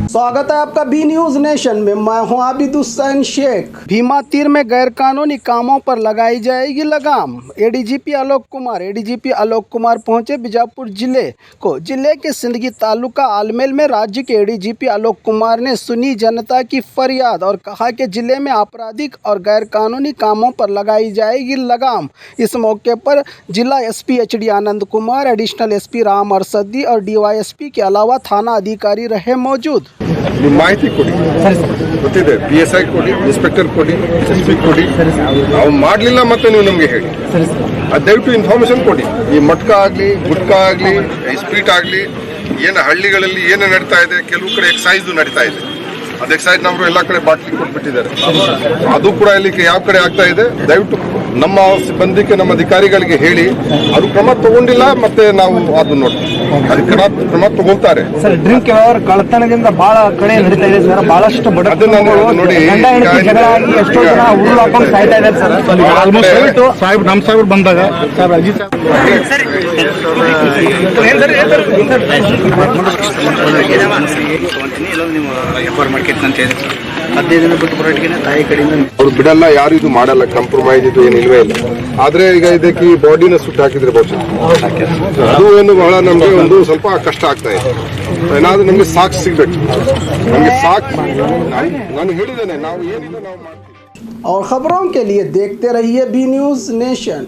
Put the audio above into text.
स्वागत है आपका बी न्यूज नेशन में। मैं हूं आबिद हुसैन शेख। भीमा तीर में गैर कानूनी कामों पर लगाई जाएगी लगाम। एडीजीपी आलोक कुमार पहुंचे बीजापुर जिले के सिंदगी तालुका आलमेल में। राज्य के एडीजीपी आलोक कुमार ने सुनी जनता की फरियाद और कहा कि जिले में आपराधिक और गैर कानूनी कामों पर लगाई जाएगी लगाम। इस मौके पर जिला SP HD Anand Kumar, additional SP Ram अरसदी और डीवाईएसपी के अलावा थाना अधिकारी रहे मौजूद। ಮಾಹಿತಿ ಕೊಡಿ, ಗೊತ್ತಿದೆ PSI ಕೊಡಿ, ಇನ್ಸ್ಪೆಕ್ಟರ್ ಕೊಡಿ, SP ಕೊಡಿ. ನಾವು ಮಾಡಲಿಲ್ಲ ಮತ್ತೆ ನೀವು ನಮಗೆ ಹೇಳಿ. ದಯವಿಟ್ಟು ಇನ್ಫಾರ್ಮೇಶನ್ ಕೊಡಿ. ಈ ಮಟ್ಕ ಆಗಲಿ, ಗುಟ್ಕಾ ಆಗಲಿ, ಸ್ಪೀಟ್ ಆಗಲಿ, ಏನು ಹಳ್ಳಿಗಳಲ್ಲಿ ಏನು ನಡೀತಾ ಇದೆ, ಕೆಲವು ಕಡೆ ಎಕ್ಸೈಸ್ ನಡೀತಾ ಇದೆ. ಅದು ಎಕ್ಸೈಸ್ ನವರು ಎಲ್ಲ ಕಡೆ ಬಾಟ್ಲಿ ಕೊಟ್ಬಿಟ್ಟಿದ್ದಾರೆ. ಅದು ಕೂಡ ಇಲ್ಲಿ ಯಾವ ಕಡೆ ಆಗ್ತಾ ಇದೆ, ದಯವಿಟ್ಟು ನಮ್ಮ ಸಿಬ್ಬಂದಿಗೆ, ನಮ್ಮ ಅಧಿಕಾರಿಗಳಿಗೆ ಹೇಳಿ. ಅದು ಕ್ರಮ ತಗೊಂಡಿಲ್ಲ ಮತ್ತೆ ನಾವು ಅದು ನೋಡ್ತೀವಿ. ಅದಕ್ಕೆ ಕ್ರಮ ತಗೊಳ್ತಾರೆ. ಸರ್, ಡ್ರಿಂಕ್ ವ್ಯವಹಾರ ಕಳ್ಳತನದಿಂದ ಬಹಳ ಕಡೆ ನಡೀತಾ ಇದೆ ಸರ್. ಬಹಳಷ್ಟು ಬಡ ನೋಡಿ, ಜಗಳ ಆಗಿ ಎಷ್ಟೋ ಜನ ಹುಲ್ಲು ಹಾಕೊಂಡು ಸಾಯ್ತಾ ಇದ್ದಾರೆ ಸರ್. ಸಾಹೇಬ್ ನಮ್ಮ ಸಾಹೇಬ್ ಬಂದಾಗ ಸರ್ ಅಜಿತ್ ಅವ್ರು ಬಿಡಲ್ಲ, ಯಾರು ಇದು ಮಾಡಲ್ಲ, ಕಾಂಪ್ರಮೈಸ್ ಇದು ಏನು ಇಲ್ವೇ ಇಲ್ಲ. ಆದ್ರೆ ಈಗ ಇದಕ್ಕೆ ಈ ಬಾಡಿನ ಸುಟ್ಟು ಹಾಕಿದ್ರೆ ಬಹುಶಃ ಅದು ಏನು ಬಹಳ ನಮ್ಗೆ ಒಂದು ಸ್ವಲ್ಪ ಕಷ್ಟ ಆಗ್ತಾ ಇದೆ. ಏನಾದ್ರೂ ನಮ್ಗೆ ಸಾಕ್ಷಿ ಸಿಗ್ಬೇಕು. ನಮ್ಗೆ ಸಾಕ್ಷಿ ನಾನು ಹೇಳಿದ್ದೇನೆ, ನಾವು ಏನಿದೆ ನಾವು ಮಾಡ್ತೀವಿ। और खबरों के लिए देखते रहिए बी न्यूज नेशन।